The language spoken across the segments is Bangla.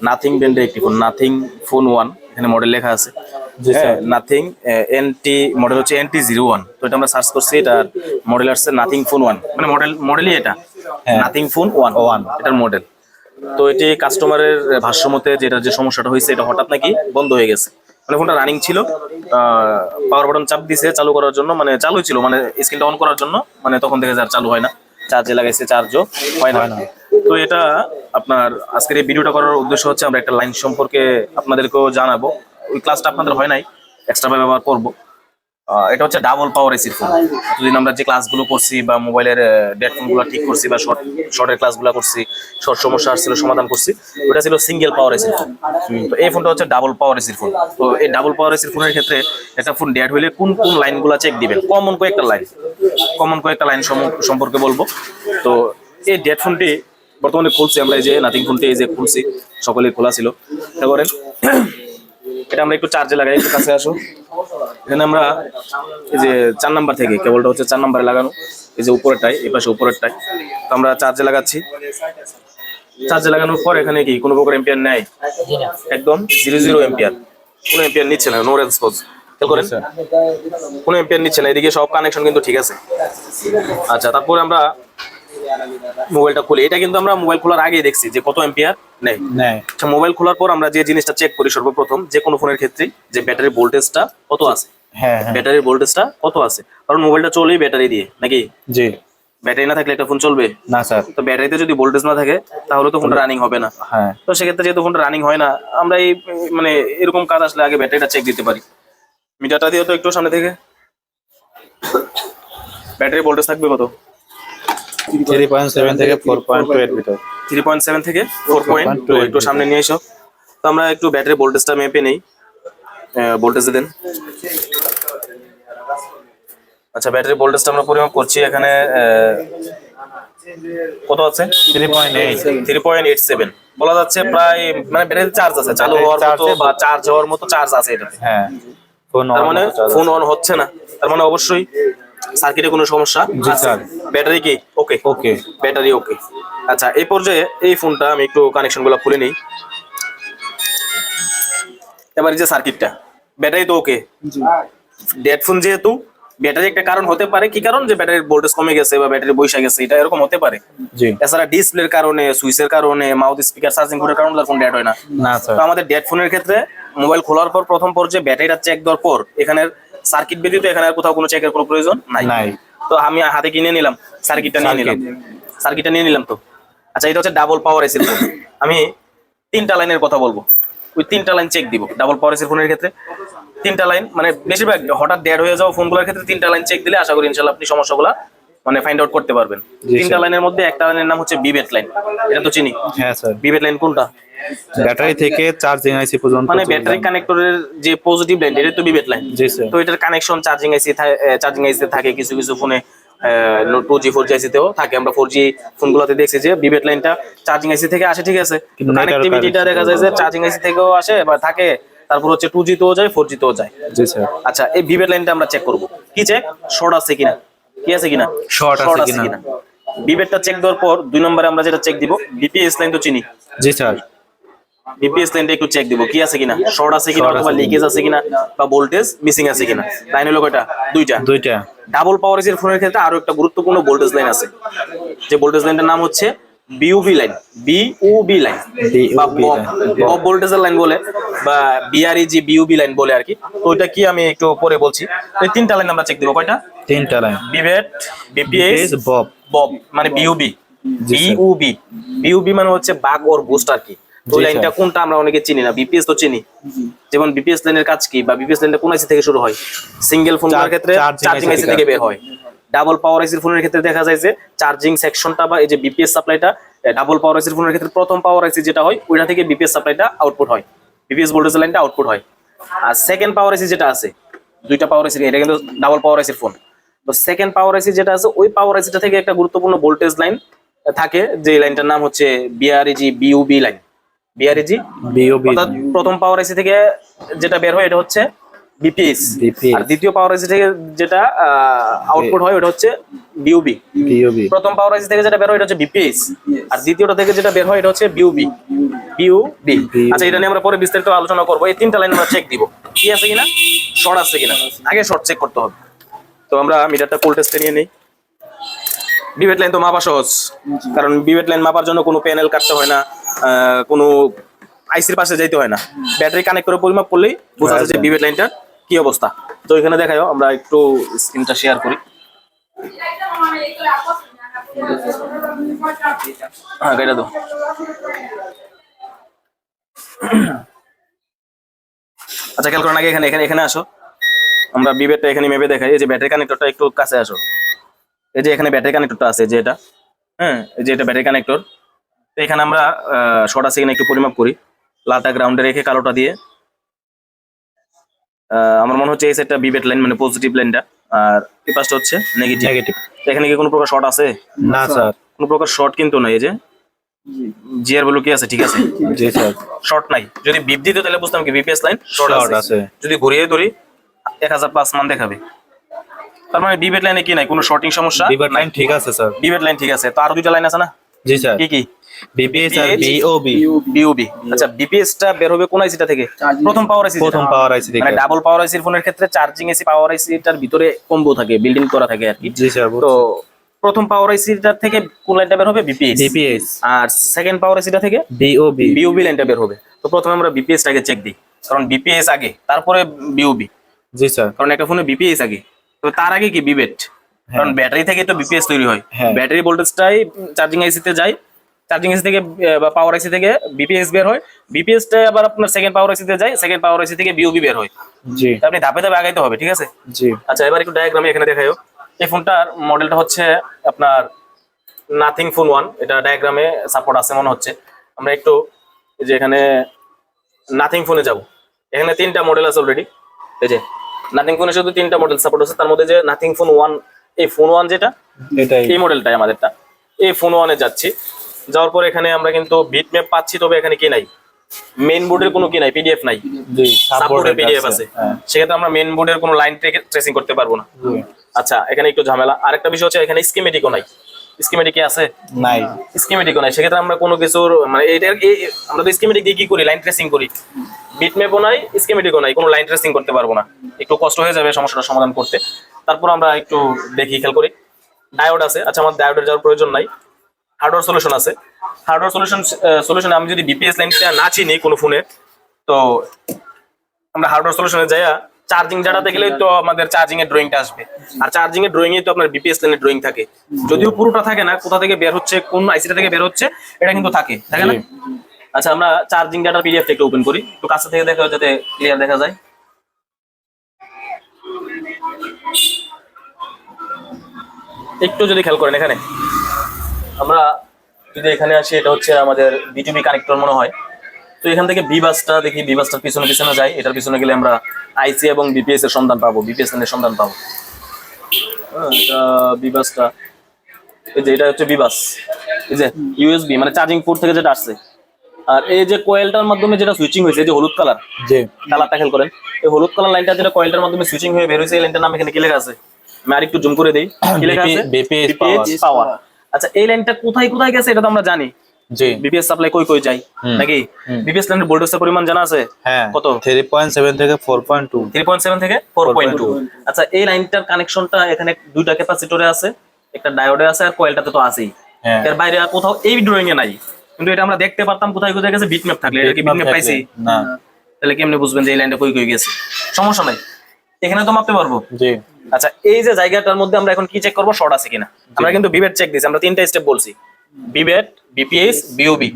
নাথিং ব্র্যান্ডের একটি ফোন, নাথিং ফোন 1, এখানে মডেল লেখা আছে। নাথিং এনটি মডেল হচ্ছে NT01। তো এটা আমরা সার্চ করছি, এটার মডেল আসছে নাথিং ফোন 1, মানে মডেলই এটা নাথিং ফোন 1 এটার মডেল। তো এটি কাস্টমারের ভাষ্য মতে যেটা যে সমস্যাটা হয়েছে, এটা হঠাৎ নাকি বন্ধ হয়ে গেছে। মানে ফোনটা রানিং ছিল, পাওয়ার বাটন চাপ দিছে চালু করার জন্য, মানে চালু ছিল, মানে স্ক্রিনটা অন করার জন্য, মানে তখন থেকে আর চালু হয় না, চার্জে লাগাইছে চার্জও হয় না। তো এটা আপনার আজকের এই ভিডিওটা করার উদ্দেশ্য হচ্ছে আমরা একটা লাইন সম্পর্কে আপনাদেরকেও জানাবো। ওই ক্লাসটা আপনাদের হয় নাই, এক্সট্রা ভাবে ব্যবহার করবো। এটা হচ্ছে ডাবল পাওয়ার এসির ফোন। এতদিন আমরা যে ক্লাসগুলো করছি বা মোবাইলের ডেড ফোনগুলো ঠিক করছি বা শর্টের ক্লাসগুলো করছি, শর্ট সমস্যা আসছিল সমাধান করছি, ওটা ছিল সিঙ্গেল পাওয়ার এসির ফোন। তো এই ফোনটা হচ্ছে ডাবল পাওয়ার এসির ফোন। তো এই ডাবল পাওয়ার এসির ফোনের ক্ষেত্রে একটা ফোন ডেড হইলে কোন কোন লাইনগুলো চেক দিবেন, কমন কয়েকটা লাইন সম্পর্কে বলবো। তো এই ডেড ফোনটি বর্তমানে খুলছি আমরা, এই যে নাথিং ফোনটি এই যে খুলছি, সকলেই খোলা ছিল। তারপরে এটা আমরা একটু চার্জে লাগাই, একটু কাছে আসো। এখানে আমরা এই যে 4 নাম্বার থেকে, কেবলটা হচ্ছে 4 নাম্বারে লাগানো, এই যে উপরেরটাই, এই পাশে উপরেরটাই। তো আমরা চার্জে লাগাচ্ছি। চার্জে লাগানোর পর এখানে কি কোনো প্রকার এম্পিয়ার নেয়, একদম 0 এম্পিয়ার, কোনো এম্পিয়ার নিচ্ছে না, নো রেসপন্স। খেয়াল করেন, কোনো এম্পিয়ার নিচ্ছে না। এদিকে সব কানেকশন কিন্তু ঠিক আছে। আচ্ছা, তারপরে আমরা মোবাইলটা খুলি। এটা কিন্তু আমরা মোবাইল খোলার আগেই দেখছি যে কত এম্পিয়ার নেয়। আচ্ছা, মোবাইল খোলার পর আমরা যে জিনিসটা চেক করি সর্বপ্রথম, যে কোনো ফোনের ক্ষেত্রে, যে ব্যাটারির ভোল্টেজটা কত আছে। ব্যাটারির ভোল্টেজটা কত আছে, কারণ মোবাইলটা চলেই ব্যাটারি দিয়ে, নাকি? জি। ব্যাটারি না থাকলে একটা ফোন চলবে না স্যার। তো ব্যাটারিতে যদি ভোল্টেজ না থাকে তাহলে তো ফোনটা রানিং হবে না। হ্যাঁ। তো সেক্ষেত্রে যেহেতু ফোনটা রানিং হয় না, আমরা এই মানে এরকম কাজ আসলে আগে ব্যাটারিটা চেক দিতে পারি। মিটারটা দিয়ে তো একটু সামনে থেকে, ব্যাটারি ভোল্টেজ থাকবে কত? 3.7 থেকে 4.2 ভিতর। 3.7 থেকে 4.2, একটু সামনে নিয়ে এসো। তো আমরা একটু ব্যাটারি ভোল্টেজটা মেপে নেই, ভোল্টেজ দেন। আচ্ছা, ব্যাটারি ভোল্টেজটা আমরা পরিমাপ করছি। এখানে কত আছে? 3.87 বলা যাচ্ছে, প্রায় মানে ব্যাটারি চার্জ আছে, চালু হওয়ার মতো বা চার্জ হওয়ার মতো চার্জ আছে এটাতে। হ্যাঁ, তার মানে ফোন অন হচ্ছে না, তার মানে অবশ্যই সার্কিটে কোনো সমস্যা আছে। ব্যাটারি কি ওকে? ওকে, ব্যাটারি ওকে। আচ্ছা, এই পর্যায়ে এই ফোনটা আমি একটু কানেকশনগুলো খুলে নেই। এবার এই যে সার্কিটটা, ব্যাটারি তো ওকে। ডেড ফোন যেহেতু, ব্যাটারি একটা কারণ হতে পারে, কি কারণ, যে ব্যাটারির ভোল্টেজ কমে গেছে বা ব্যাটারি বৈশা গেছে, এটা এরকম হতে পারে। জি। এছাড়া ডিসপ্লের কারণে, সুইচের কারণে, মাউথ স্পিকার, চার্জিং পোর্টের কারণে ফোন ডেড হয় না। না স্যার। তো আমাদের ডেড ফোনের ক্ষেত্রে মোবাইল খোলার পর প্রথম পর্যায়ে ব্যাটারিটা চেক দেওয়ার পর এখানে সার্কিট ব্যতীত এখানে আর কোথাও কোনো চেকের কোনো প্রয়োজন নাই। তো আমি হাতে কিনে নিলাম, সার্কিটটা নিয়ে নিলাম। তো আচ্ছা, এটা হচ্ছে ডাবল পাওয়ার এসির ফোন। আমি 3টা লাইনের কথা বলবো, ওই 3টা লাইন চেক দিব ডাবল পাওয়ার এসির ফোনের ক্ষেত্রে। 3টা লাইন, মানে বেশিরভাগ হঠাৎ ডেড হয়ে যাওয়া ফোনগুলোর ক্ষেত্রে 3টা লাইন চেক দিলে আশা করি ইনশাআল্লাহ আপনি সমস্যাগুলো মানে ফাইন্ড আউট করতে পারবেন। 3টা লাইনের মধ্যে একটা লাইনের নাম হচ্ছে বিবেট লাইন, এটা তো চিনি। হ্যাঁ স্যার। বিবেট লাইন কোনটা? ব্যাটারি থেকে চার্জিং আইসি পর্যন্ত, মানে ব্যাটারি কানেক্টরের যে পজিটিভ লাইন, এটা তো বিবেট লাইন। জি স্যার। তো এটার কানেকশন চার্জিং আইসি থাকে, কিছু কিছু ফোনে 2G 4G আইসি তেও থাকে। আমরা 4G ফোনগুলোতে দেখছি যে বিবেট লাইনটা চার্জিং আইসি থেকে আসে, ঠিক আছে। কানেক্টিভিটিটা দেখা যায় যে চার্জিং আইসি থেকেও আসে বা থাকে, তারপর হচ্ছে 2G তেও যায়, 4G তেও যায়। জি স্যার। আচ্ছা, এই বিবেট লাইনটা আমরা চেক করব। কি চেক? শর্ট আছে কিনা, কি আছে কিনা, শর্ট আছে কিনা। বিবেটটা চেক দেওয়ার পর 2 নম্বরে আমরা যেটা চেক দিব, বিপিএস লাইন তো চিনি। জি স্যার। বিপিএস লাইনটা একটু চেক দিব, কি আছে কিনা, শর্ট আছে কিনা, অথবা লিকেজ আছে কিনা, বা ভোল্টেজ মিসিং আছে কিনা। লাইন হলো কয়টা? 2টা। ডাবল পাওয়ার এসির ফোনের ক্ষেত্রে আরো একটা গুরুত্বপূর্ণ ভোল্টেজ লাইন আছে, যে ভোল্টেজ লাইনটার নাম হচ্ছে বিইউবি লাইন। বিইউবি লাইন বা বব ভোল্টেজের লাইন বলে, বা বিআরইজি বিইউবি লাইন বলে আর কি। তো ওইটা কি আমি একটু পরে বলছি। এই 3টা লাইন আমরা চেক দিব। কয়টা? 3টা লাইন। বিভেট, বিপিএস, বব মানে বিইউবি। বিইউবি মানে হচ্ছে বাগ ওর বুস্ট আর কি। ওই লাইনটা কোনটা আমরা অনেকে চিনি না। বিপিএস তো চিনি, যেমন বিপিএস লাইনের কাজ কি, বা বিপিএস লাইনটা কোন আইসি থেকে শুরু হয়? সিঙ্গেল ফোনের ক্ষেত্রে চার্জিং আইসি থেকে বের হয়। ডাবল পাওয়ার আইসির ফোনের ক্ষেত্রে দেখা যায় যে চার্জিং সেকশনটা বা এই যে বিপিএস সাপ্লাইটা, ডাবল পাওয়ার আইসির ফোনের ক্ষেত্রে প্রথম পাওয়ার আইসি যেটা হয় ওইটা থেকে বিপিএস সাপ্লাইটা আউটপুট হয়, বিপিএস ভোল্টেজ লাইনটা আউটপুট হয়। আর সেকেন্ড পাওয়ার আইসি যেটা আছে, 2টা পাওয়ার আইসি, এটা কিন্তু ডাবল পাওয়ার আইসির ফোন। তো সেকেন্ড পাওয়ার আইসি যেটা আছে, ওই পাওয়ার আইসিটা থেকে একটা গুরুত্বপূর্ণ ভোল্টেজ লাইন থাকে, যে লাইনটার নাম হচ্ছে বিআরইজি বিইউবি লাইন। বিআরইজি বিইউবি, অর্থাৎ প্রথম পাওয়ার আইসি থেকে যেটা বের হয় এটা হচ্ছে বিপিএস, আর দ্বিতীয় পাওয়ার আইসি থেকে যেটা আউটপুট হয় ওটা হচ্ছে বিইউবি। প্রথম পাওয়ার আইসি থেকে যেটা বের হয় এটা হচ্ছে বিপিএস, আর দ্বিতীয়টা থেকে যেটা বের হয় এটা হচ্ছে বিইউবি। BUB। আচ্ছা, এটা নিয়ে আমরা পরে বিস্তারিত আলোচনা করবো। এই তিনটা লাইন আমরা চেক দিব কি আছে কিনা, শর্ট আছে কিনা। আগে শর্ট চেক করতে হবে। তো আমরা মিটারটা কোল টেস্টে নিয়ে নেই। বিভেট লাইন তো মাপা সহজ, কারণ বিভেট লাইন মাপার জন্য কোনো প্যানেল কাটতে হয় না, কোনো আইসির পাশে যাইতে হয় না, ব্যাটারি কানেক্ট করে পরিমাপ করলেই বোঝা যায় যে বিভেট লাইনটা কি অবস্থা। তো এখানে দেখাও, আমরা একটু স্ক্রিনটা শেয়ার করি। হ্যাঁ, গাইডা দাও। আচ্ছা, খেয়াল করেন আগে এখানে এখানে এখানে আসো। আমরা বিভেটটা এখানে মেপে দেখাই। এই যে ব্যাটারি কানেক্টরটা একটু কাছে আসো। এই যে এখানে ব্যাটারি কানেক্টরটা আছে, যে এটা, হ্যাঁ, এই যে এটা ব্যাটারি কানেক্টর। তো এখানে আমরা শর্ট আছে কিনা একটু পরিমাপ করি। লালটা গ্রাউন্ডে রেখে কালোটা দিয়ে, আমার মনে হচ্ছে এই সেটটা বিভেট লাইন, মানে পজিটিভ লাইনটা, আর এই পাশটা হচ্ছে নেগেটিভ। নেগেটিভ। এখানে কি কোনো প্রকার শর্ট আছে? না স্যার, কোনো প্রকার শর্ট কিন্তু নাই। এই যে জিআর বলো কি আছে, ঠিক আছে, জি স্যার, শর্ট নাই। যদি বিপ দিত তাহলে বুঝতাম কি বিপিএস লাইন শর্ট শর্ট আছে। আছে। যদি ঘুরিয়ে ধরি 1000+ মান দেখাবে, তার মানে বিভেট লাইনে কি নাই, কোনো শর্টিং সমস্যা। বিভেট লাইন ঠিক আছে স্যার। বিভেট লাইন ঠিক আছে। তো আরো দুইটা লাইন আছে না? জি স্যার, কি কি? বিপিএস আর বিওবি। বিউবি। আচ্ছা, বিপিএস টা বের হবে কোন আইসিটা থেকে? প্রথম পাওয়ার আইসি। প্রথম পাওয়ার আইসি থেকে। মানে ডাবল পাওয়ার আইসির ফোনের ক্ষেত্রে চার্জিং এসি পাওয়ার আইসিটার ভিতরে কম্বো থাকে, বিল্ডিং করা থাকে আর কি। জি স্যার। তো প্রথম পাওয়ার আইসিটার থেকে কোন লাইনটা বের হবে? বিপিএস। বিপিএস। আর সেকেন্ড পাওয়ার আইসিটা থেকে বিওবি। বিউবি লাইনটা বের হবে। তো প্রথমে আমরা বিপিএস টাকে চেক দিই, কারণ বিপিএস আগে, তারপরে বিউবি। জি স্যার। কারণ একটা ফোনে বিপিএস আগে, তো তার আগে কি বিভেট। কারণ ব্যাটারি থেকে তো বিপিএস তৈরি হয়। হ্যাঁ। ব্যাটারি ভোল্টেজটাই চার্জিং আইসিতে যায়, চার্জিং আইসি থেকে বা পাওয়ার আইসি থেকে বিপিএস বের হয়, বিপিএসটা আবার আপনার সেকেন্ড পাওয়ার আইসিতে যায়, সেকেন্ড পাওয়ার আইসি থেকে বিওবি বের হয়। জি। তো আপনি ধাপে ধাপে আগাইতে হবে, ঠিক আছে? জি। আচ্ছা, এবার একটু ডায়াগ্রামে এখানে দেখায়ও। এই ফোনটার মডেলটা হচ্ছে আপনার নাথিং ফোন 1। এটা ডায়াগ্রামে সাপোর্ট আছে মনে হচ্ছে। আমরা একটু এই যে এখানে নাথিং ফোনে যাব। এখানে তিনটা মডেল আছে অলরেডি। এই যে নাথিং ফোনে শুধু তিনটা মডেল সাপোর্ট আছে, তার মধ্যে যে নাথিং ফোন 1, এই ফোন 1 যেটা, এটাই এই মডেলটাই আমাদেরটা। এই ফোন 1 এ যাচ্ছি। যাওয়ার পর এখানে আমরা কিন্তু বিটম্যাপ পাচ্ছি, তবে এখানে কি নাই, মেইন বোর্ডের কোনো কি নাই, পিডিএফ নাই। জি, সাপোর্টের পিডিএফ আছে, হ্যাঁ। সেক্ষেত্রে আমরা মেইন বোর্ডের কোনো লাইন ট্রেসিং করতে পারবো না। আচ্ছা, এখানে একটু ঝামেলা। আরেকটা বিষয় হচ্ছে এখানে স্কিমেটিকও নাই। স্কিমেটিক কি আছে? নাই। স্কিমেটিকও নাই। সেক্ষেত্রে আমরা কোনো কিছুর মানে আমরা তো স্কিমেটিক দিয়ে কি করি, লাইন ট্রেসিং করি। বিটম্যাপও নাই, স্কিমেটিকও নাই, কোনো লাইন ট্রেসিং করতে পারবো না। একটু কষ্ট হয়ে যাবে সমস্যাটা সমাধান করতে। তারপর আমরা একটু দেখি, খেয়াল করি। ডায়োড আছে। আচ্ছা, আমার ডায়োডের যাওয়ার প্রয়োজন নাই। হার্ডওয়্যার সলিউশন আছে। হার্ডওয়্যার সলিউশনে আমি যদি বিপিএস লাইনটা না চিনি কোনো ফোনে, তো আমরা হার্ডওয়্যার সলিউশনে যাই চার্জিং জানাতে গেলেই তো আমাদের চার্জিং এর ড্রয়িংটা আসবে। আর চার্জিং এর ড্রয়িং এ তো আপনার বিপিএস লাইনের ড্রয়িং থাকে, যদিও পুরোটা থাকে না। কোথা থেকে বের হচ্ছে, কোন আইসিটা থেকে বের হচ্ছে, এটা কিন্তু থাকে না? আচ্ছা, আমরা চার্জিং ডাটার পিডিএফটা একটু ওপেন করি, একটু কাছে থেকে দেখা যাতে ক্লিয়ার দেখা যায়। একটু যদি খেয়াল করেন, এখানে আমরা যদি এখানে আসি, এটা হচ্ছে আমাদের বিটুবি কানেক্টর মনে হয়। তো এখান থেকে বিবাসটা দেখি, বিবাসটার পিছনে পিছনে যাই। এটার পিছনে গেলে আমরা আইসি এবং বিপিএস এর সন্ধান পাবো, বিপিএস লাইনের সন্ধান পাবো। এটা বিবাসটা, এই যে এটা হচ্ছে বিবাস, এই যে ইউএসবি মানে চার্জিং পোর্ট থেকে যেটা আসছে। আর এই যে কয়েলটার মাধ্যমে যেটা সুইচিং হয়েছে, এই যে হলুদ কালার, জি, কালারটা খেয়াল করেন। এই হলুদ কালার লাইনটা যেটা কয়েলটার মাধ্যমে সুইচিং হয়ে বের হয়েছে, এই লাইনটার নাম এখানে কি লেখা আছে? আমি আরেকটু জুম করে দেই, কি লেখা আছে? বিপিএস পাওয়ার। আচ্ছা, এই লাইনটা কোথায় কোথায় গেছে এটা তো আমরা জানি। জি। বিপিএস সাপ্লাই কই কই যায় নাকি? বিপিএস লাইনের ভোল্টেজের পরিমাণ জানা আছে? হ্যাঁ। কত? 3.7 থেকে 4.2। 3.7 থেকে 4.2। আচ্ছা, এই লাইনটার কানেকশনটা এখানে দুইটা ক্যাপাসিটরে আছে, একটা ডায়োডে আছে, আর কয়েলটাতে তো আছেই। হ্যাঁ। এর বাইরে আর কোথাও এই ড্রয়িং এ নাই, কিন্তু এটা আমরা দেখতে পারতাম কোথায় কোথায় গেছে বিটম্যাপ থাকলে। এটা কি বিটম্যাপ পাইছি না? তাহলে কেমনে বুঝবেন যে এই লাইনটা কই কই গেছে? সমস্যা নাই, এখানে তো মাপতে পারবো। জি। আচ্ছা, এই যে জায়গাটার মধ্যে আমরা এখন কি চেক করবো? শর্ট আছে কিনা। আমরা কিন্তু বিভেট চেক দিছি, আমরা তিনটা স্টেপ বলছি: বিভেট, বিপিএস, বিওবি।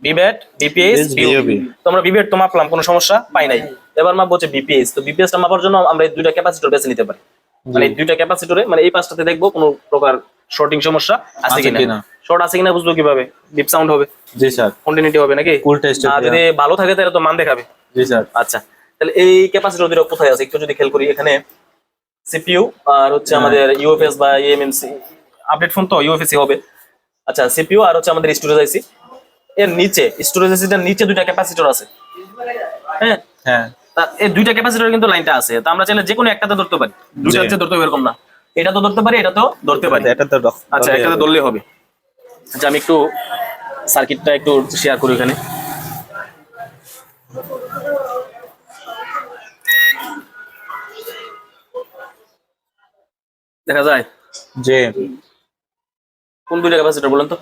বিভেট, বিপিএস, বিওবি। তো আমরা বিভেট তো মাপলাম, কোনো সমস্যা পাই নাই। এবার মাপবো হচ্ছে বিপিএস। তো বিপিএস টা মাপার জন্য আমরা এই দুইটা ক্যাপাসিটর বেছে নিতে পারি। মানে এই দুইটা ক্যাপাসিটরে, মানে এই পাঁচটাতে দেখবো কোনো প্রকার শর্টিং সমস্যা আছে কিনা। শর্ট আছে কিনা বুঝবো কিভাবে? বিপ সাউন্ড হবে। জি স্যার। কন্টিনিউটি হবে নাকি? ফুল টেস্ট। আর যদি ভালো থাকে তাহলে তো মান দেখাবে। জি স্যার। আচ্ছা, তাহলে এই ক্যাপাসিটর দুটো কোথায় আছে একটু যদি খেয়াল করি। এখানে সিপিইউ আর হচ্ছে আমাদের ইউএফএস বা ইএমএমসি, আপডেট ফোন তো ইউএফএসি হবে। আচ্ছা, সিপিইউ আর হচ্ছে আমাদের স্টোরেজ আইসি। এর নিচে, স্টোরেজ আইসিটার নিচে দুইটা ক্যাপাসিটর আছে। হ্যাঁ হ্যাঁ। এই দুইটা ক্যাপাসিটর কিন্তু লাইনটা আছে। তো আমরা চাইলে যে কোনো একটাতে ধরতে পারি, দুইটাতে ধরতে হবে এরকম না। এটা তো ধরতে পারি, এটা তো ধরতে পারি। এটা তো আচ্ছা, একটাতে ধরলে হবে। আচ্ছা, আমি একটু সার্কিটটা একটু শেয়ার করি এখানে। দেখা যায় জি কোন দুইটা ক্যাপাসিটর বলেন তো?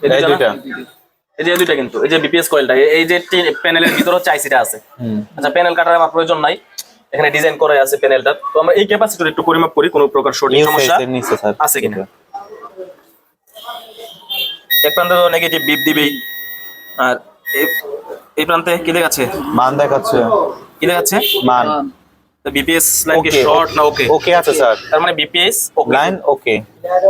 এই এই দুইটা না? দুইটা এই যে দুইটা কিন্তু এই যে বিপিএস কয়েলটা এই যে প্যানেলের ভিতরে হচ্ছে আইসিটা আছে। আচ্ছা প্যানেল কাটার আমার প্রয়োজন নাই, এখানে ডিজাইন করা আছে প্যানেলটা। তো আমরা এই ক্যাপাসিটর একটু পরিমাপ করি কোনো প্রকার শর্টিং নিউ সমস্যা ফেসের নিচে স্যার আছে কিনা। এক প্রান্তে তো নেগেটিভ বিপ দিবেই, আর এই প্রান্তে কি দেখাচ্ছে? মান দেখাচ্ছে কি দেখাচ্ছে? মান বিপিএস লাইন কি ওকে শর্ট না ওকে? ওকে আছে স্যার তার মানে বিপিএস ওকে, লাইন ওকে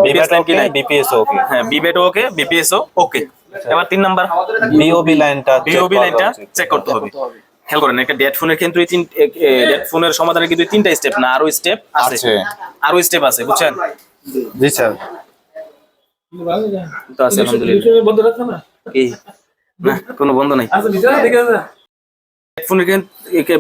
বিপিএস লাইন কি নাই? বিপিএস ওকে হ্যাঁ বিবেট ওকে, বিপিএস ওকে। এবার 3 নাম্বার বিওবি লাইনটা বিওবি লাইনটা চেক করতে হবে। খেয়াল করেন একটা ডেড ফোনের কিন্তু ডেড ফোনের সমাধানে কিন্তু 3টা স্টেপ না আরো স্টেপ আছে, আছে আরো স্টেপ আছে বুঝছেন? জি স্যার তো আছে আলহামদুলিল্লাহ। বন্ধ রাখছে না? কি না কোনো বন্ধ নাই। আচ্ছা ভিতরে দেখে যা। ডেড ফোনের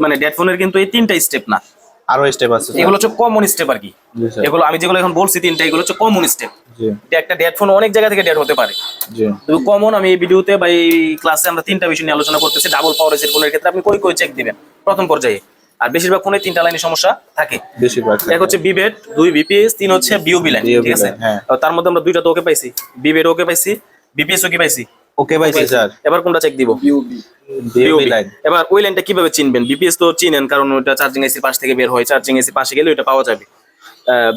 মানে ডেড ফোনের কিন্তু এই 3টা স্টেপ না, আরো স্টেপ আছে এগুলো হচ্ছে কমন স্টেপ আর কি। জি স্যার এগুলো আমি যেগুলো এখন বলছি 3টা এগুলো হচ্ছে কমন স্টেপ। জি একটা ডেড ফোন অনেক জায়গা থেকে ডেড হতে পারে, জি তো কমন আমি এই ভিডিওতে বা এই ক্লাসে আমরা 3টা বিষয় নিয়ে আলোচনা করতেছি। ডাবল পাওয়ার এসির ফোনের ক্ষেত্রে আপনি কই চেক দিবেন প্রথম পর্যায়ে, আর বেশিরভাগ ফোনে 3টা লাইনের সমস্যা থাকে। বেশিরভাগ এক হচ্ছে বিবেট, 2 বিপিএস, 3 হচ্ছে বিওবি লাইন, BOB ঠিক আছে? লাইন, হ্যাঁ। আর তার মধ্যে আমরা 2টা তো ওকে পাইছি, বিবেট ওকে পাইছি, বিপিএস ওকে পাইছি। ওকে পাইছি স্যার এবার কোনটা চেক দিব? বিওবি লাইন এবার ওই লাইনটা কিভাবে চিনবেন? বিপিএস তো চিনেন কারণ ওটা চার্জিং আইসির পাশ থেকে বের হয়, চার্জিং আইসির পাশে গেলে ওটা পাওয়া যাবে।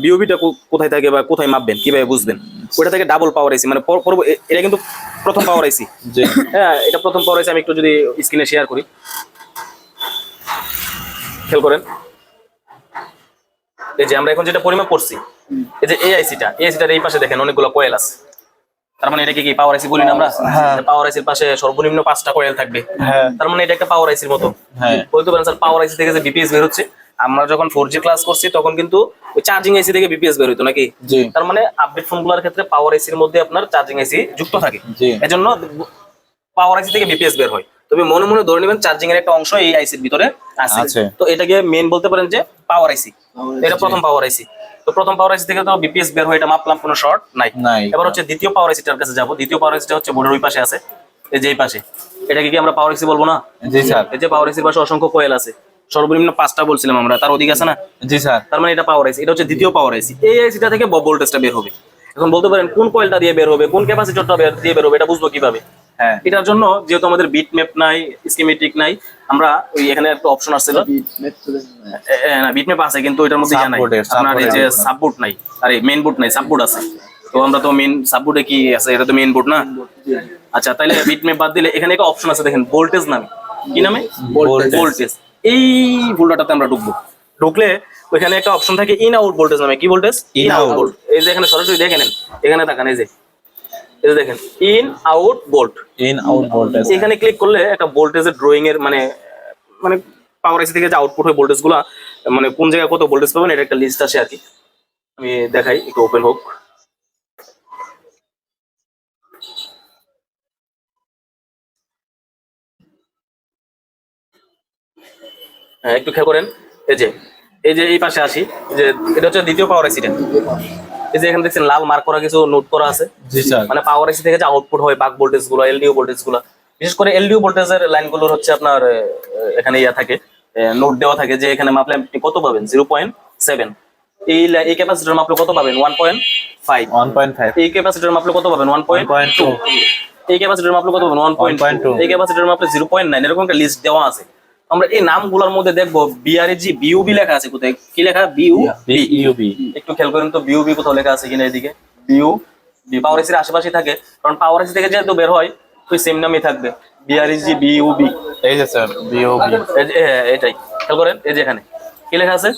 বিওবিটা কোথায় থাকে বা কোথায় মাপবেন, কিভাবে বুঝবেন? ওটা থেকে ডাবল পাওয়ার আইসি মানে এটা কিন্তু প্রথম পাওয়ার আইসি। জি হ্যাঁ এটা প্রথম পাওয়ার আইসি। আমি একটু যদি স্ক্রিনে শেয়ার করি, খেয়াল করেন এই যে আমরা এখন যেটা পরিমাপ করছি, এই যে এই আইসিটার এই পাশে দেখেন অনেকগুলো কয়েল আছে। তার মানে এটাকে কি পাওয়ার আইসি বলি না আমরা? হ্যাঁ। পাওয়ার আইসির পাশে সর্বনিম্ন 5টা কয়েল থাকবে। হ্যাঁ তার মানে এটা একটা পাওয়ার আইসির মতো। হ্যাঁ বলতে পারেন স্যার পাওয়ার আইসি থেকে যে বিপিএস বের হচ্ছে, আমরা যখন 4G ক্লাস করছি তখন কিন্তু ওই চার্জিং আইসি থেকে বিপিএস বের হতো নাকি? জি তার মানে আপডেট ফোনগুলোর ক্ষেত্রে পাওয়ার আইসির মধ্যে আপনার চার্জিং আইসি যুক্ত থাকে, জি এজন্য পাওয়ার আইসি থেকে বিপিএস বের হয়। তবে মনে মনে ধরে নেবেন চার্জিং এর একটা অংশ এই আইসির ভিতরে আছে। আছে। তো এটাকে মেইন বলতে পারেন যে পাওয়ার আইসি, এটা প্রথম পাওয়ার আইসি। তো প্রথম পাওয়ার আইসি থেকে তো বিপিএস বের হয়, এটা মাপলাম, কোনো শর্ট নাই। নাই এবার হচ্ছে দ্বিতীয় পাওয়ার আইসিটার কাছে যাব। দ্বিতীয় পাওয়ার আইসিটা হচ্ছে বোর্ডের ওই পাশে আছে, এই যে এই পাশে। এটাকে কি আমরা পাওয়ার আইসি বলবো না? জি স্যার এই যে পাওয়ার আইসির পাশে অসংখ্য কয়েল আছে, সর্বনিম্ন 5টা বলছিলাম আমরা, তার অধিক আছে না? জি স্যার তার মানে এটা পাওয়ার আইসি, এটা হচ্ছে দ্বিতীয় পাওয়ার আইসি। এই আইসিটা থেকে ভোল্টেজটা বের হবে। এখন বলতে পারেন কোন কয়েলটা দিয়ে বের হবে, কোন ক্যাপাসিটরটা দিয়ে বের হবে, এটা বুঝবো কিভাবে? হ্যাঁ এটার জন্য যেহেতু আমাদের বিট ম্যাপ নাই, স্কিমেটিক নাই, আমরা ওই এখানে একটা অপশন আসছিল, না বিট ম্যাপ আছে কিন্তু ওইটার মধ্যে ইয়া নাই, Subboard-এর, আপনার এই যে subboard-এর। সাববোর্ড নাই, আরে মেইন বোর্ড নাই, সাববোর্ড আছে। তো আমরা তো মেইন সাববোর্ডে কি আছে, এটা তো মেইন বোর্ড না। আচ্ছা তাহলে বিট ম্যাপ বাদ দিলে এখানে একটা অপশন আছে দেখেন, ভোল্টেজ নামে। কি নামে? Voltage। ভোল্টেজ। এই ফোল্ডারটাতে আমরা ঢুকলে ওইখানে একটা অপশন থাকে ইন আউট ভোল্টেজ নামে। কি ভোল্টেজ? In out। এই যে এখানে সরাসরি দেখে নেন, এখানে তাকান, এই যে দেখেন in out volt. In out voltage এখানে ক্লিক করলে একটা ভোল্টেজের ড্রয়িং এর মানে মানে পাওয়ার আইসি থেকে যে আউটপুট হয় ভোল্টেজ গুলা, মানে কোন জায়গায় কত ভোল্টেজ পাবেন এটা একটা লিস্ট আছে আর কি। আমি দেখাই, একটু ওপেন হোক। হ্যাঁ একটু খেয়াল করেন, এই যে এই পাশে আসি, যে এটা হচ্ছে দ্বিতীয় পাওয়ার আইসিটা। এই যে এখানে দেখছেন লাল মার্ক করা কিছু নোট করা আছে, জি স্যার মানে পাওয়ার আইসি থেকে যে আউটপুট হয় বাক ভোল্টেজ গুলো, এলডিও ভোল্টেজ গুলো, বিশেষ করে এলডিও ভোল্টেজের লাইনগুলোর হচ্ছে আপনার এখানে ইয়া থাকে, নোট দেওয়া থাকে যে এখানে মাপলে আপনি কত পাবেন 0.7, এই ক্যাপাসিটর মাপলে কত পাবেন 1.5, 1.5 এই ক্যাপাসিটর মাপলে কত পাবেন 1.2, 1.2 এই ক্যাপাসিটর মাপলে কত পাবেন 1.2, এই ক্যাপাসিটর মাপলে 0.9, এরকম একটা লিস্ট দেওয়া আছে। আমরা এই নামগুলোর মধ্যে দেখবো বিআরজি বিউবি লেখা আছে কোথায়, কি লেখা? বিইউবি একটু খেয়াল করেন তো বিউবি কোথাও লেখা আছে কিনা, এদিকে পাওয়ার এসির আশেপাশে থাকে, কারণ পাওয়ার এসি থেকে যেহেতু বের হয় ওই সেম নামই থাকবে, বিআরজি বিউবি। এই যে স্যার বিওবি এটাই খেয়াল করেন, এই যে এখানে কি লেখা আছে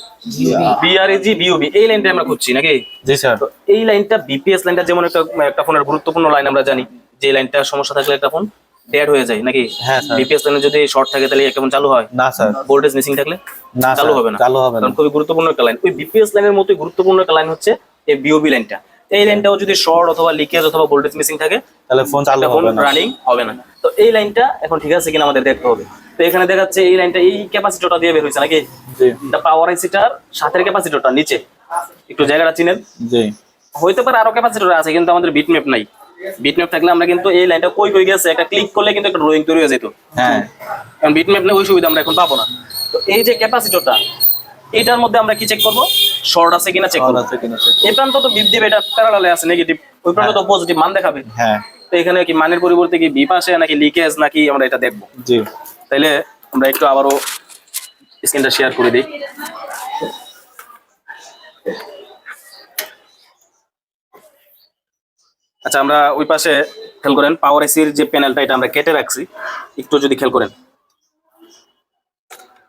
বিআরজি বিউবি, এই লাইনটা আমরা খুঁজছি নাকি? জি স্যার তো এই লাইনটা বিপিএস লাইনটা যেমন একটা ফোনের গুরুত্বপূর্ণ লাইন, আমরা জানি যে লাইনটা সমস্যা থাকলে একটা ফোন ডেড হয়ে যায় নাকি? হ্যাঁ স্যার বিপিএস লাইনে যদি শর্ট থাকে তাহলে একটা ফোন চালু হয়, না স্যার ভোল্টেজ মিসিং থাকলে না চালু স্যার হবে না, চালু হবে না কারণ খুবই গুরুত্বপূর্ণ একটা লাইন। ওই বিপিএস লাইনের মতোই গুরুত্বপূর্ণ একটা লাইন হচ্ছে এই বিওবি লাইনটা। এই লাইনটাও যদি শর্ট অথবা লিকেজ অথবা ভোল্টেজ মিসিং থাকে তাহলে ফোন চালু একটা ফোন হবে না রানিং হবে না। তো এই লাইনটা এখন ঠিক আছে কিনা আমাদের দেখতে হবে। তো এখানে দেখাচ্ছে এই লাইনটা এই ক্যাপাসিটরটা দিয়ে বের হয়েছে নাকি? জি এটা পাওয়ার আইসিটার সাথের ক্যাপাসিটরটা নিচে, একটু জায়গাটা চিনেন। জি হইতে পারে আরো ক্যাপাসিটর আছে কিন্তু আমাদের বিট ম্যাপ নাই। বিট ম্যাপ থাকলে আমরা কিন্তু এই লাইনটা কই গেছে একটা ক্লিক করলে কিন্তু একটা ড্রয়িং তৈরি হয়ে যেত। হ্যাঁ কারণ বিট ম্যাপ নেই, ওই সুবিধা আমরা এখন পাবো না। তো এই যে ক্যাপাসিটরটা, এটার মধ্যে আমরা কি চেক করব? শর্ট আছে কিনা চেক করব। এই প্রান্ত তো বিপ দিবে, এটা প্যারালালে আছে নেগেটিভ, ওই প্রান্ত তো পজিটিভ মান দেখাবে। হ্যাঁ তো এখানে কি মানের পরিবর্তে কি বিপ আসে নাকি লিকেজ নাকি আমরা এটা দেখবো। জি। তাইলে আমরা একটু আবারও স্ক্রিনটা শেয়ার করে দিই। আচ্ছা আমরা ওই পাশে খেয়াল করেন পাওয়ার এসির যে প্যানেলটা এটা আমরা কেটে রাখছি, একটু যদি খেয়াল করেন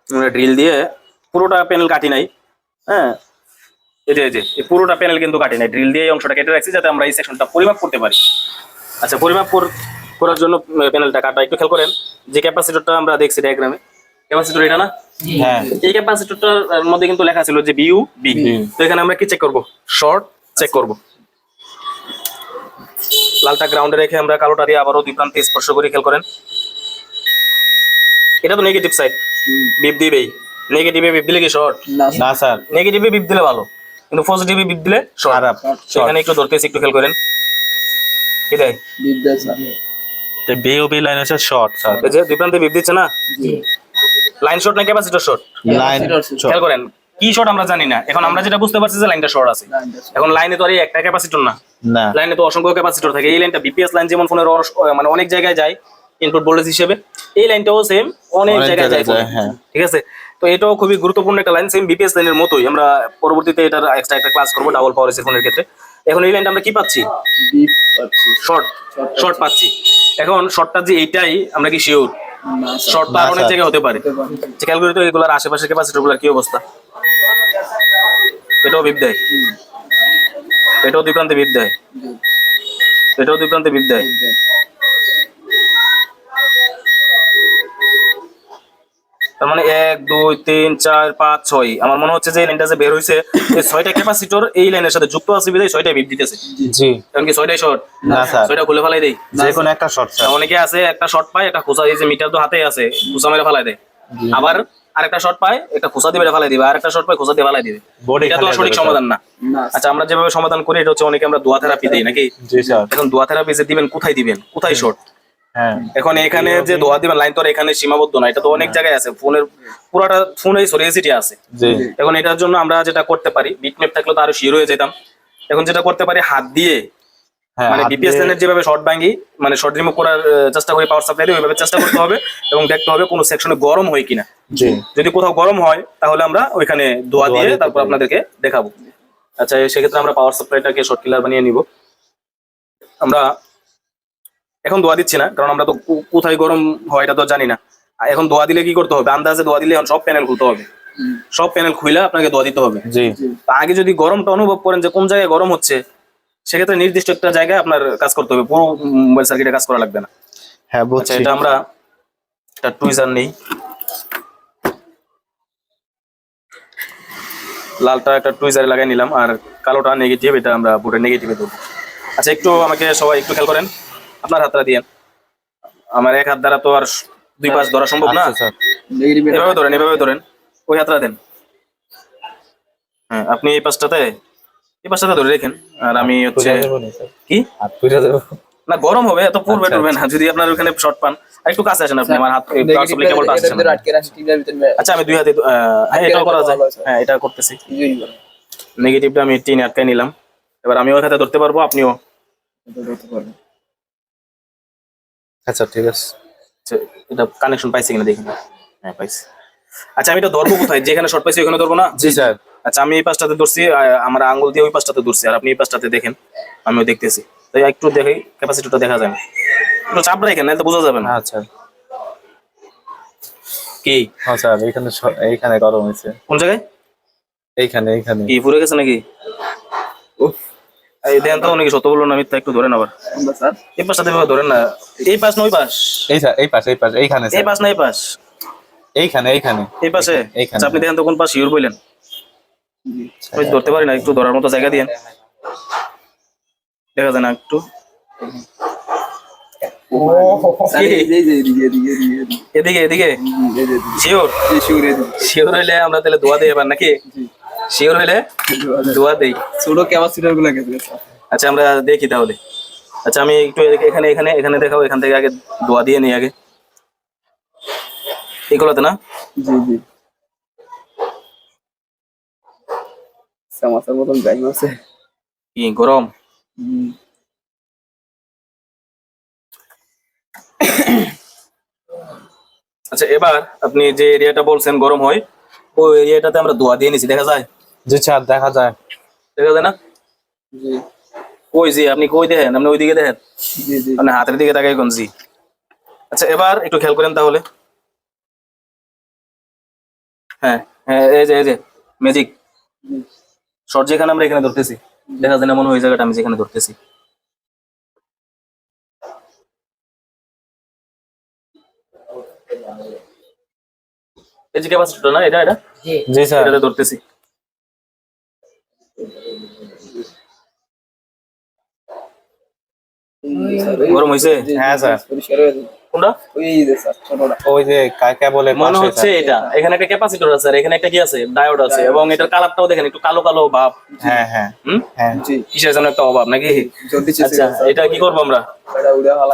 আমরা ড্রিল দিয়ে পুরোটা প্যানেল কাটি নাই। হ্যাঁ এই যে এই পুরোটা প্যানেল কিন্তু কাটি নাই, ড্রিল দিয়ে এই অংশটা কেটে রাখছি যাতে আমরা এই সেকশনটা পরিমাপ করতে পারি। আচ্ছা পরিমাপ করার জন্য প্যানেলটা কাটা, একটু খেয়াল করেন যে ক্যাপাসিটরটা আমরা দেখছি ডায়াগ্রামে, ক্যাপাসিটর এটা না, হ্যাঁ এই ক্যাপাসিটরটার মধ্যে কিন্তু লেখা ছিল যে বিইউ বি। তো এখানে আমরা কি চেক করব, শর্ট চেক করব। লালটা গ্রাউন্ডে রেখে আমরা কালোটা দিয়ে আবারও দুই প্রান্তে স্পর্শ করি, খেয়াল করেন এটা তো নেগেটিভ সাইড, বিপ দিবেই। নেগেটিভে বিপ দিলে কি শর্ট? না স্যার, নেগেটিভে বিপ দিলে ভালো, কিন্তু পজিটিভে বিপ দিলে শর্ট। খারাপ। এখানে একটু ধরতেছি, একটু খেয়াল করেন কি দেয়, তো বিওবি লাইন হচ্ছে শর্ট স্যার। এই যে দুই প্রান্তে বিপ দিচ্ছে না, লাইন শর্ট না ক্যাপাসিটর শর্ট? লাইন খেয়াল করেন কি শর্ট আমরা জানি না, এখন আমরা যেটা বুঝতে পারছি যে লাইনটা শর্ট আছে। এখন লাইনে তো আর এই একটা ক্যাপাসিটর না, না লাইনে তো অসংখ্য ক্যাপাসিটর থাকে। এই লাইনটা বিপিএস লাইন যেমন ফোনের মানে অনেক জায়গায় যায় ইনপুট ভোল্টেজ হিসেবে, এই লাইনটাও সেম অনেক জায়গায় যায় phone এ। হ্যাঁ। ঠিক আছে, তো এটাও খুবই গুরুত্বপূর্ণ একটা লাইন, সেম বিপিএস লাইনের মতোই। আমরা পরবর্তীতে এটার এক্সট্রা একটা ক্লাস করবো ডাবল পাওয়ার এসি ফোনের ক্ষেত্রে। এখন এই লাইনটা আমরা কি পাচ্ছি, শর্ট শর্ট পাচ্ছি। এখন শর্টটা যে এইটাই আমরা কি শিওর? শর্ট তো আর অনেক জায়গায় হতে পারে। খেয়াল করি তো এগুলোর আশেপাশে ক্যাপাসিটর গুলোর কি অবস্থা, এটাও বিপ দেয়, এটাও দুই প্রান্তে বিপ দেয়, এটাও দুই প্রান্তে বিপ দেয়। তার মানে 1 2 3 4 5 6, আমার মনে হচ্ছে যে এই লাইনটা যে বের হইছে এই 6টা ক্যাপাসিটর এই লাইনের সাথে যুক্ত আছে বিধায় 6টা বিপ দিতেছে। জি। কারণ কি 6টাই শর্ট? না স্যার, 6টা খুলে ফেলাই দেই, যে কোনো একটা শর্ট স্যার। অনেকে আছে একটা শর্ট পায় একটা খোঁচা, এই যে মিটার তো হাতেই আছে, খোঁচা মেরে ফেলাই দেয়। আবার আরেকটা শর্ট পায় একটা খোঁচা দিয়ে মেরে ফেলাই দিবে, আরেকটা শর্ট পায় খোঁচা দিয়ে ফেলাই দিবে। এটা তো সঠিক সমাধান না। আচ্ছা আমরা যেভাবে সমাধান করি এটা হচ্ছে অনেকে আমরা দোয়া থেরাপি দেই নাকি? জি স্যার। এখন দোয়া থেরাপি যে দিবেন কোথায় দিবেন, কোথায় শর্ট? হ্যাঁ এখন এখানে যে দোয়া দিবেন লাইন তো আর এখানে সীমাবদ্ধ না, এটা তো অনেক জায়গায় আছে, ফোনের পুরাটা ফোনে সরিয়েছিটি আছে। জি। এখন এটার জন্য আমরা যেটা করতে পারি, বিটম্যাপ থাকলে তো আরো শিওর হয়ে যেতাম। এখন যেটা করতে পারি হাত দিয়ে, হ্যাঁ মানে বিপিএস লাইনের যেভাবে শর্ট ভাঙি মানে শর্ট রিমুভ করার চেষ্টা করি পাওয়ার সাপ্লাই দিয়ে, ওইভাবে চেষ্টা করতে হবে এবং দেখতে হবে কোনো সেকশনে গরম হয় কিনা। জি। যদি কোথাও গরম হয় তাহলে আমরা ওইখানে দোয়া দিয়ে তারপর আপনাদেরকে দেখাবো। আচ্ছা সেক্ষেত্রে আমরা পাওয়ার সাপ্লাইটাকে শর্ট কিলার বানিয়ে নিব। আমরা এখন দোয়া দিচ্ছি না কারণ আমরা তো কোথায় গরম হয় এটা তো জানি না। আর এখন দোয়া দিলে কি করতে হবে, আন্দাজে দোয়া দিলে এখন সব প্যানেল খুলতে হবে, সব প্যানেল খুলে আপনাকে দোয়া দিতে হবে। জি। তা আগে যদি গরমটা অনুভব করেন যে কোন জায়গায় গরম হচ্ছে, সেক্ষেত্রে নির্দিষ্ট একটা জায়গায় আপনার কাজ করতে হবে, পুরো মোবাইল সার্কিটে কাজ করা লাগবে না। হ্যাঁ আচ্ছা বুঝছি। এটা আমরা একটা টুইজার নেই, লালটা একটা টুইজারে লাগাই নিলাম আর কালোটা নেগেটিভ, এটা আমরা বোর্ডে নেগেটিভে দেবো। আচ্ছা একটু আমাকে সবাই একটু খেয়াল করেন, আপনার হাতটা দিয়েন, আমার এক হাত দ্বারা তো আর দুই পাশ ধরা সম্ভব না। আচ্ছা, স্যার। এভাবে ধরেন, এভাবে ধরেন, ওই হাতটা দেন। হ্যাঁ আপনি এই পাশটাতে ধরে রেখেন আর আমি হচ্ছে কি হাত পুরা দেব। না গরম হবে এত পূর্বে আচ্ছা, টুরবে না, যদি আপনার ওখানে শর্ট পান আর একটু কাছে আসেন আপনি, আমার হাত কেবলটা আসছে না। আচ্ছা আমি দুই হাতে হ্যাঁ এটাও করা যায়, হ্যাঁ এটা করতেছি। নেগেটিভটা আমি টিনে আটকাই নিলাম, এবার আমি ওই হাতে ধরতে পারবো, আপনিও। আচ্ছা ঠিক আছে। আচ্ছা, এটা কানেকশন পাইছি কিনা দেখি। হ্যাঁ পাইছি। আচ্ছা আমি এটা ধরবো কোথায়, যেখানে শর্ট পাইছি ওখানে ধরবো না? জি স্যার। আচ্ছা আমি এই পাশটাতে ধরছি, আমার আঙ্গুল দিয়ে ওই পাশটাতে ধরছি আর আপনি এই পাশটাতে দেখেন, আমিও দেখতেছি। তাই একটু দেখি ক্যাপাসিটিটা দেখা যায় না, একটু চাপ রাখেন নাহলে তো বোঝা যাবে না। আচ্ছা। কি হ্যাঁ স্যার, এইখানে এইখানে গরম হয়েছে। কোন জায়গায়? এইখানে এইখানে। কি পুড়ে গেছে নাকি? এই দেন তো নাকি সত্য বললো না মিথ্যা, একটু ধরেন আবার এই পাশটাতে ধরেন না, এই পাশ না ওই পাশ? এই স্যার এই পাশে এইখানে এই পাশ না এই পাশ? এইখানে এইখানে এই পাশে। এইখানে। আচ্ছা আপনি দেখেন তো কোন পাশ শিওর বললেন, ওই ধরতে পারি না, একটু ধরার মতো জায়গা দিয়েন, দেখা যায় না একটু। এদিকে এদিকে শিওর? শিওর হইলে আমরা তাহলে দোয়া দিই এবার নাকি? শিওর হইলে দোয়া দেই। ছোট ক্যাপাসিটর গুলো গেছে। আচ্ছা আমরা দেখি তাহলে। আচ্ছা আমি একটু এখানে এখানে এখানে দেখাবো, এখান থেকে আগে দোয়া দিয়ে নিই আগে, এগুলোতে না? জি জি। মাছের মতন গাইম আছে। কি গরম? আচ্ছা এবার আপনি যে এরিয়াটা বলছেন গরম হয়, ওই এরিয়াটাতে আমরা ধোয়া দিয়ে নিছি, দেখা যায়? জি স্যার দেখা যায়। দেখা যায় না? জি কই জি, আপনি কই দেখেন? আপনি ওইদিকে দেখেন, জি জি আপনি হাতের দিকে তাকাই কোন জি। আচ্ছা এবার একটু খেয়াল করেন তাহলে। হ্যাঁ হ্যাঁ, এই যে ম্যাজিক শর্ট যেখানে আমরা এখানে ধরতেছি, দেখা যায় না মনে হয় ওই জায়গাটা আমি যেখানে ধরতেছি। এই যে ক্যাপাসিটর না, এটা জি স্যার। এটাতে ধরতেছি। গরম হয়েছে? হ্যাঁ স্যার। পরিষ্কার হয়ে যায়। কোনটা? ওই যে স্যার ছোটটা। ওই যে কাকে বলে মনে পাশে হচ্ছে স্যার। এটা, এখানে একটা ক্যাপাসিটর আছে আর এখানে একটা কি আছে, ডায়োড আছে, এবং এটার কালারটাও দেখেন একটু কালো কালো ভাব। হ্যাঁ হ্যাঁ হুম, হ্যাঁ। জি কিসের যেন একটা অভাব নাকি? জলদি আচ্ছা এটা কি করবো আমরা? এটা উড়ে ভালো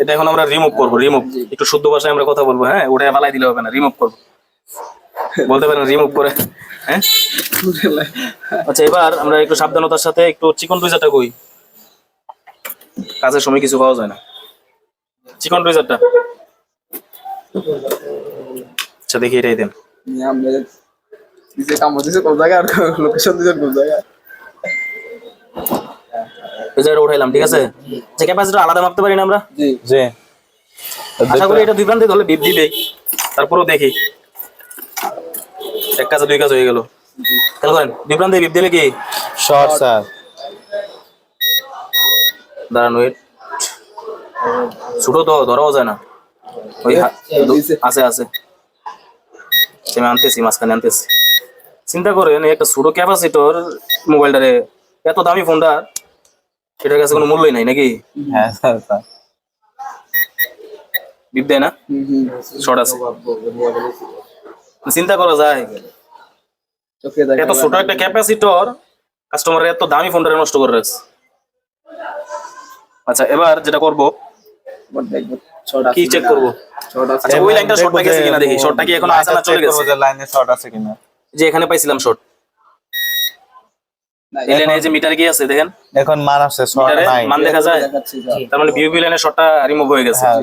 এটা এখন আমরা রিমুভ করবো, রিমুভ। একটু শুদ্ধ ভাষায় আমরা কথা বলবো, হ্যাঁ, ওটা ফালাই দিলে হবে না, রিমুভ করবো। বলতে পারেন রিমুভ করে, হ্যাঁ। আচ্ছা এবার আমরা একটু সাবধানতার সাথে একটু চিকন টুইজারটা কই, কাজের সময় কিছু পাওয়া যায় না। চিকন টুইজারটা, আচ্ছা দেখি এটাই দেন। আমরা দিছে কাম দিছে কোন জায়গা আর লোকেশন দিছে কোন জায়গা। টুইজারটা উঠাইলাম, ঠিক আছে। যে ক্যাপাসিটর আলাদা মাপতে পারি না আমরা? জি জি। আশা করি এটা দুই প্রান্তে ধরলে বিপ দিবে, তারপরেও দেখি এক কাজে দুই কাজ হয়ে গেল। খেয়াল করেন দুই প্রান্তে বিপ দিলে কি শর্ট স্যার। দাঁড়ান, ওয়েট, ছোট তো ধরাও যায় না। ওই আছে আছে, আমি আনতেছি, মাঝখানে আনতেছি। চিন্তা করেন একটা ছোট ক্যাপাসিটর মোবাইলটারে, এত দামি ফোনটা, এটার কাছে কোনো মূল্যই নাই নাকি? হ্যাঁ স্যার স্যার। বিপ দেয় না, শর্ট আছে। চিন্তা করা যায় চোখে দেখা এত ছোট একটা ক্যাপাসিটর কাস্টমারের এত দামি ফোনটা নষ্ট করে রাখছে। আচ্ছা এবার যেটা করব, দেখবো ছোট কি চেক করব? ছোট আচ্ছা ওই লাইনটা শর্টটা গেছে কিনা দেখি, শর্টটা কি এখন আছে না চলে গেছে? লাইনে শর্ট আছে কিনা। যে এখানে পাইছিলাম শর্ট, এই লাইনে যে মিটার কি আছে দেখেন, এখন মান আছে শর্ট মিটারে নাই। মান দেখা যায়, দেখাচ্ছি তার মানে ভিউবি লাইনের শর্টটা রিমুভ হয়ে গেছে। হ্যাঁ